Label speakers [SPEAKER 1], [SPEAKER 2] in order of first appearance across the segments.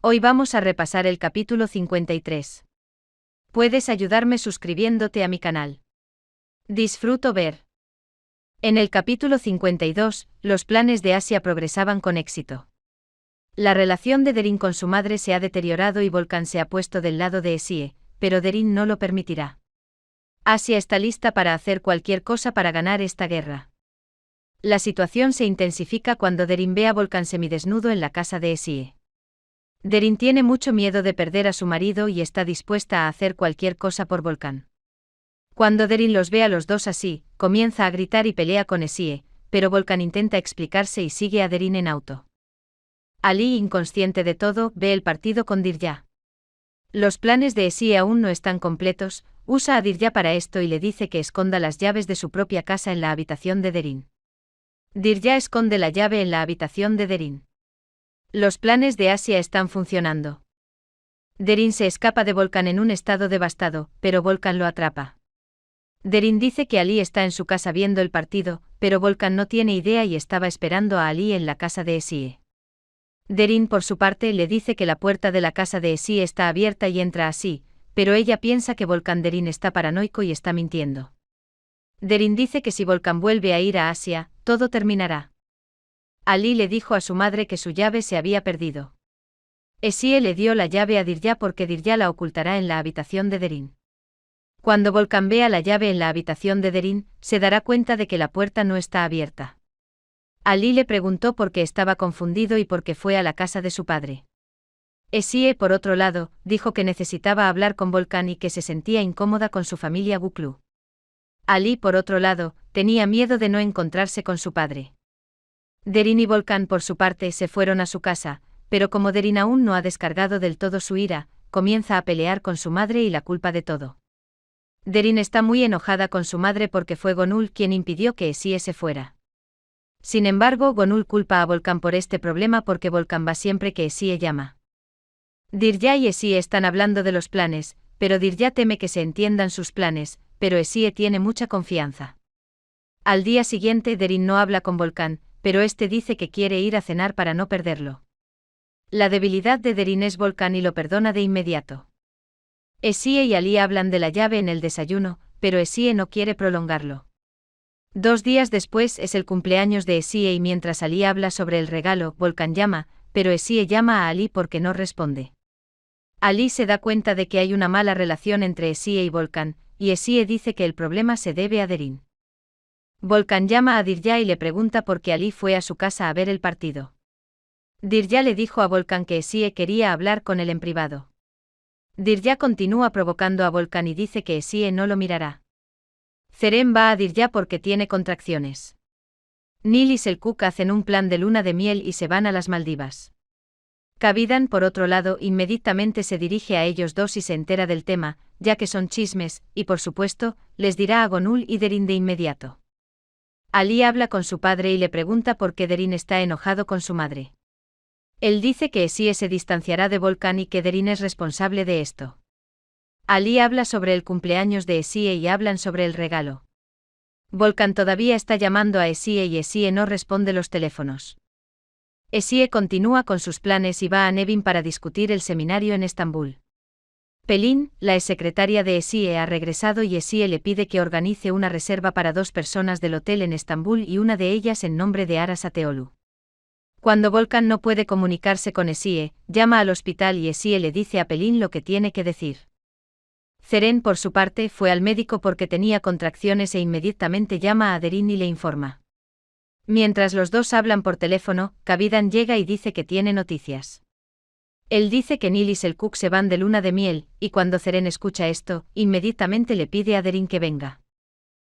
[SPEAKER 1] Hoy vamos a repasar el capítulo 53. Puedes ayudarme suscribiéndote a mi canal. Disfruto ver. En el capítulo 52, los planes de Asia progresaban con éxito. La relación de Derin con su madre se ha deteriorado y Volkan se ha puesto del lado de Esie, pero Derin no lo permitirá. Asia está lista para hacer cualquier cosa para ganar esta guerra. La situación se intensifica cuando Derin ve a Volkan semidesnudo en la casa de Esie. Derin tiene mucho miedo de perder a su marido y está dispuesta a hacer cualquier cosa por Volkan. Cuando Derin los ve a los dos así, comienza a gritar y pelea con Esie, pero Volkan intenta explicarse y sigue a Derin en auto. Ali, inconsciente de todo, ve el partido con Dirya. Los planes de Esie aún no están completos, usa a Dirya para esto y le dice que esconda las llaves de su propia casa en la habitación de Derin. Dirya esconde la llave en la habitación de Derin. Los planes de Asia están funcionando. Derin se escapa de Volkan en un estado devastado, pero Volkan lo atrapa. Derin dice que Ali está en su casa viendo el partido, pero Volkan no tiene idea y estaba esperando a Ali en la casa de Esie. Derin por su parte le dice que la puerta de la casa de Esie está abierta y entra así, pero ella piensa que Volkan Derin está paranoico y está mintiendo. Derin dice que si Volkan vuelve a ir a Asia, todo terminará. Ali le dijo a su madre que su llave se había perdido. Esie le dio la llave a Dirya porque Dirya la ocultará en la habitación de Derin. Cuando Volkan vea la llave en la habitación de Derin, se dará cuenta de que la puerta no está abierta. Ali le preguntó por qué estaba confundido y por qué fue a la casa de su padre. Esie, por otro lado, dijo que necesitaba hablar con Volkan y que se sentía incómoda con su familia Guklu. Ali, por otro lado, tenía miedo de no encontrarse con su padre. Derin y Volkan por su parte se fueron a su casa, pero como Derin aún no ha descargado del todo su ira, comienza a pelear con su madre y la culpa de todo. Derin está muy enojada con su madre porque fue Gonul quien impidió que Esie se fuera. Sin embargo, Gonul culpa a Volkan por este problema porque Volkan va siempre que Esie llama. Dirya y Esie están hablando de los planes, pero Dirya teme que se entiendan sus planes, pero Esie tiene mucha confianza. Al día siguiente Derin no habla con Volkan, pero este dice que quiere ir a cenar para no perderlo. La debilidad de Derin es Volkan y lo perdona de inmediato. Esie y Ali hablan de la llave en el desayuno, pero Esie no quiere prolongarlo. 2 días después es el cumpleaños de Esie y mientras Ali habla sobre el regalo, Volkan llama, pero Esie llama a Ali porque no responde. Ali se da cuenta de que hay una mala relación entre Esie y Volkan, y Esie dice que el problema se debe a Derin. Volkan llama a Dirya y le pregunta por qué Ali fue a su casa a ver el partido. Dirya le dijo a Volkan que Esie quería hablar con él en privado. Dirya continúa provocando a Volkan y dice que Esie no lo mirará. Zeren va a Dirya porque tiene contracciones. Nil y Selkuk hacen un plan de luna de miel y se van a las Maldivas. Kavidan, por otro lado, inmediatamente se dirige a ellos dos y se entera del tema, ya que son chismes, y por supuesto, les dirá a Gonul y Derin de inmediato. Ali habla con su padre y le pregunta por qué Derin está enojado con su madre. Él dice que Esie se distanciará de Volkan y que Derin es responsable de esto. Ali habla sobre el cumpleaños de Esie y hablan sobre el regalo. Volkan todavía está llamando a Esie y Esie no responde los teléfonos. Esie continúa con sus planes y va a Nevin para discutir el seminario en Estambul. Pelin, la exsecretaria de Esie, ha regresado y Esie le pide que organice una reserva para 2 personas del hotel en Estambul y una de ellas en nombre de Aras Ateolu. Cuando Volkan no puede comunicarse con Esie, llama al hospital y Esie le dice a Pelin lo que tiene que decir. Zeren, por su parte, fue al médico porque tenía contracciones e inmediatamente llama a Derin y le informa. Mientras los dos hablan por teléfono, Kavidan llega y dice que tiene noticias. Él dice que Nil y Selkuk se van de luna de miel, y cuando Zeren escucha esto, inmediatamente le pide a Derin que venga.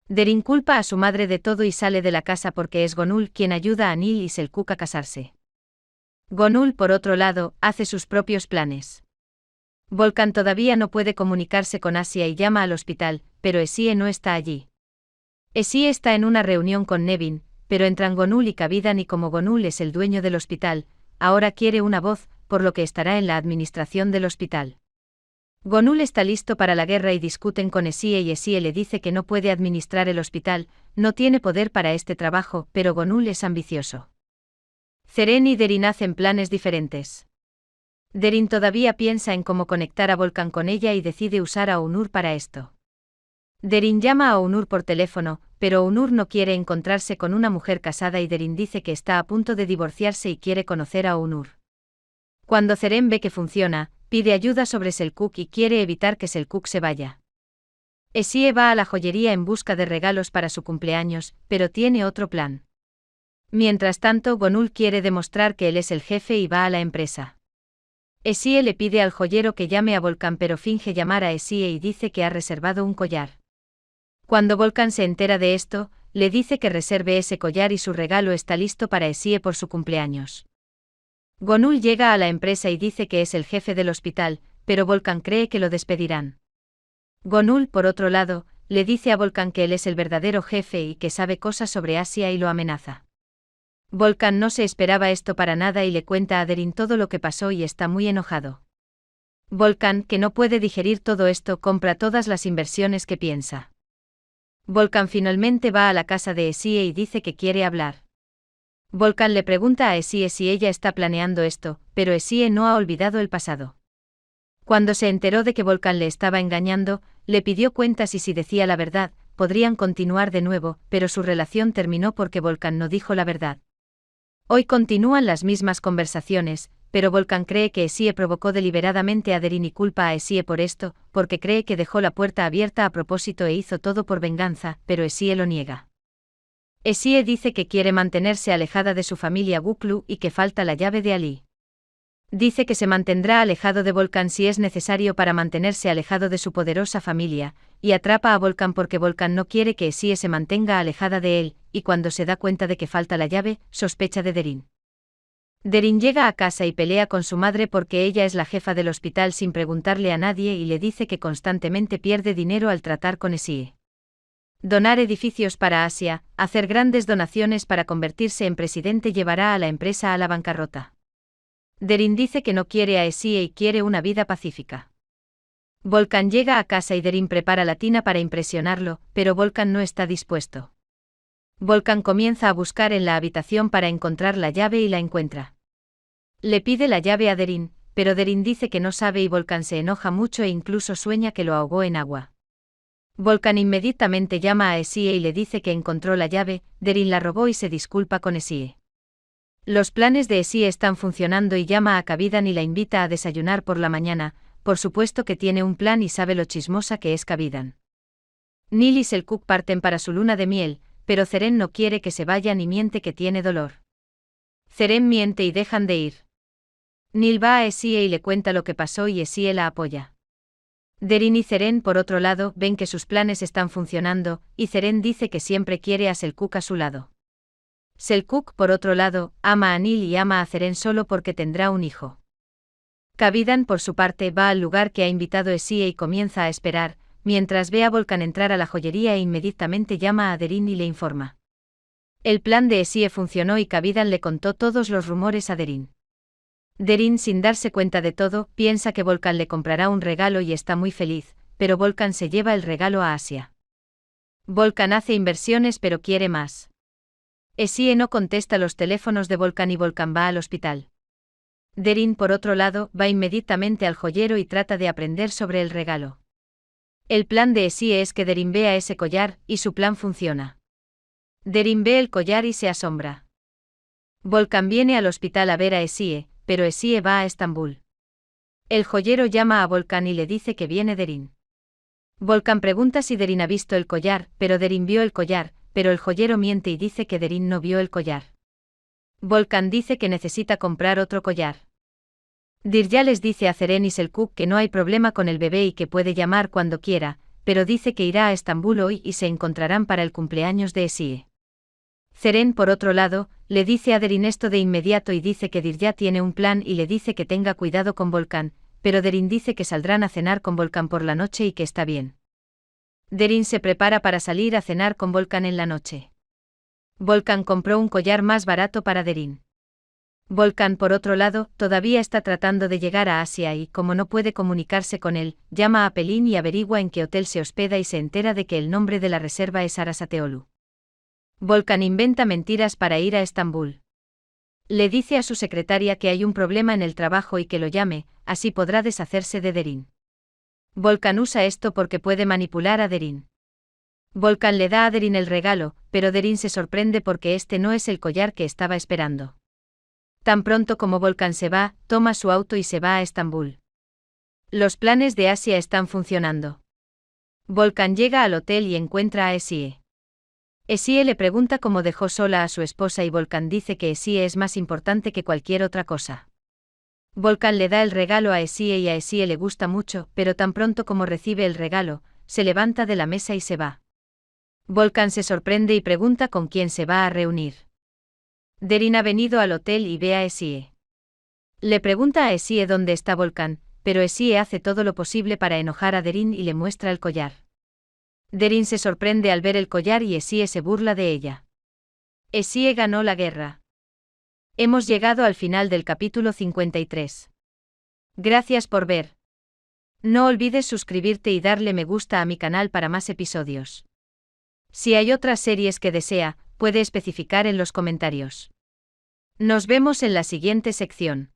[SPEAKER 1] Derin culpa a su madre de todo y sale de la casa porque es Gonul quien ayuda a Nil y Selkuk a casarse. Gonul, por otro lado, hace sus propios planes. Volkan todavía no puede comunicarse con Asia y llama al hospital, pero Esie no está allí. Esie está en una reunión con Nevin, pero entran Gonul y Kavidan y como Gonul es el dueño del hospital, ahora quiere una voz, por lo que estará en la administración del hospital. Gonul está listo para la guerra y discuten con Esie y Esie le dice que no puede administrar el hospital, no tiene poder para este trabajo, pero Gonul es ambicioso. Zeren y Derin hacen planes diferentes. Derin todavía piensa en cómo conectar a Volkan con ella y decide usar a Onur para esto. Derin llama a Onur por teléfono, pero Onur no quiere encontrarse con una mujer casada y Derin dice que está a punto de divorciarse y quiere conocer a Onur. Cuando Zeren ve que funciona, pide ayuda sobre Selçuk y quiere evitar que Selçuk se vaya. Esie va a la joyería en busca de regalos para su cumpleaños, pero tiene otro plan. Mientras tanto, Gonul quiere demostrar que él es el jefe y va a la empresa. Esie le pide al joyero que llame a Volkan pero finge llamar a Esie y dice que ha reservado un collar. Cuando Volkan se entera de esto, le dice que reserve ese collar y su regalo está listo para Esie por su cumpleaños. Gonul llega a la empresa y dice que es el jefe del hospital, pero Volkan cree que lo despedirán. Gonul, por otro lado, le dice a Volkan que él es el verdadero jefe y que sabe cosas sobre Asia y lo amenaza. Volkan no se esperaba esto para nada y le cuenta a Derin todo lo que pasó y está muy enojado. Volkan, que no puede digerir todo esto, compra todas las inversiones que piensa. Volkan finalmente va a la casa de Esie y dice que quiere hablar. Volkan le pregunta a Esie si ella está planeando esto, pero Esie no ha olvidado el pasado. Cuando se enteró de que Volkan le estaba engañando, le pidió cuentas y si decía la verdad, podrían continuar de nuevo, pero su relación terminó porque Volkan no dijo la verdad. Hoy continúan las mismas conversaciones, pero Volkan cree que Esie provocó deliberadamente a Derin y culpa a Esie por esto, porque cree que dejó la puerta abierta a propósito e hizo todo por venganza, pero Esie lo niega. Esie dice que quiere mantenerse alejada de su familia Guklu y que falta la llave de Ali. Dice que se mantendrá alejado de Volkan si es necesario para mantenerse alejado de su poderosa familia, y atrapa a Volkan porque Volkan no quiere que Esie se mantenga alejada de él, y cuando se da cuenta de que falta la llave, sospecha de Derin. Derin llega a casa y pelea con su madre porque ella es la jefa del hospital sin preguntarle a nadie y le dice que constantemente pierde dinero al tratar con Esie. Donar edificios para Asia, hacer grandes donaciones para convertirse en presidente llevará a la empresa a la bancarrota. Derin dice que no quiere a Esie y quiere una vida pacífica. Volkan llega a casa y Derin prepara la tina para impresionarlo, pero Volkan no está dispuesto. Volkan comienza a buscar en la habitación para encontrar la llave y la encuentra. Le pide la llave a Derin, pero Derin dice que no sabe y Volkan se enoja mucho e incluso sueña que lo ahogó en agua. Volkan inmediatamente llama a Esie y le dice que encontró la llave, Derin la robó y se disculpa con Esie. Los planes de Esie están funcionando y llama a Kavidan y la invita a desayunar por la mañana, por supuesto que tiene un plan y sabe lo chismosa que es Kavidan. Nil y Selçuk parten para su luna de miel, pero Zeren no quiere que se vayan y miente que tiene dolor. Zeren miente y dejan de ir. Nil va a Esie y le cuenta lo que pasó y Esie la apoya. Derin y Zeren por otro lado ven que sus planes están funcionando, y Zeren dice que siempre quiere a Selçuk a su lado. Selçuk por otro lado, ama a Nil y ama a Zeren solo porque tendrá un hijo. Kavidan por su parte va al lugar que ha invitado Esie y comienza a esperar, mientras ve a Volkan entrar a la joyería e inmediatamente llama a Derin y le informa. El plan de Esie funcionó y Kavidan le contó todos los rumores a Derin. Derin, sin darse cuenta de todo, piensa que Volkan le comprará un regalo y está muy feliz, pero Volkan se lleva el regalo a Asia. Volkan hace inversiones pero quiere más. Esie no contesta los teléfonos de Volkan y Volkan va al hospital. Derin, por otro lado, va inmediatamente al joyero y trata de aprender sobre el regalo. El plan de Esie es que Derin vea ese collar, y su plan funciona. Derin ve el collar y se asombra. Volkan viene al hospital a ver a Esie, pero Esie va a Estambul. El joyero llama a Volkan y le dice que viene Derin. Volkan pregunta si Derin ha visto el collar, pero Derin vio el collar, pero el joyero miente y dice que Derin no vio el collar. Volkan dice que necesita comprar otro collar. Dirya les dice a Zeren y Selçuk que no hay problema con el bebé y que puede llamar cuando quiera, pero dice que irá a Estambul hoy y se encontrarán para el cumpleaños de Esie. Zeren, por otro lado, le dice a Derin esto de inmediato y dice que Dirya tiene un plan y le dice que tenga cuidado con Volkan, pero Derin dice que saldrán a cenar con Volkan por la noche y que está bien. Derin se prepara para salir a cenar con Volkan en la noche. Volkan compró un collar más barato para Derin. Volkan, por otro lado, todavía está tratando de llegar a Asia y, como no puede comunicarse con él, llama a Pelin y averigua en qué hotel se hospeda y se entera de que el nombre de la reserva es Arasateolu. Volkan inventa mentiras para ir a Estambul. Le dice a su secretaria que hay un problema en el trabajo y que lo llame, así podrá deshacerse de Derin. Volkan usa esto porque puede manipular a Derin. Volkan le da a Derin el regalo, pero Derin se sorprende porque este no es el collar que estaba esperando. Tan pronto como Volkan se va, toma su auto y se va a Estambul. Los planes de Asia están funcionando. Volkan llega al hotel y encuentra a Esie. Esie le pregunta cómo dejó sola a su esposa y Volkan dice que Esie es más importante que cualquier otra cosa. Volkan le da el regalo a Esie y a Esie le gusta mucho, pero tan pronto como recibe el regalo, se levanta de la mesa y se va. Volkan se sorprende y pregunta con quién se va a reunir. Derin ha venido al hotel y ve a Esie. Le pregunta a Esie dónde está Volkan, pero Esie hace todo lo posible para enojar a Derin y le muestra el collar. Derin se sorprende al ver el collar y Esie se burla de ella. Esie ganó la guerra. Hemos llegado al final del capítulo 53. Gracias por ver. No olvides suscribirte y darle me gusta a mi canal para más episodios. Si hay otras series que desea, puede especificar en los comentarios. Nos vemos en la siguiente sección.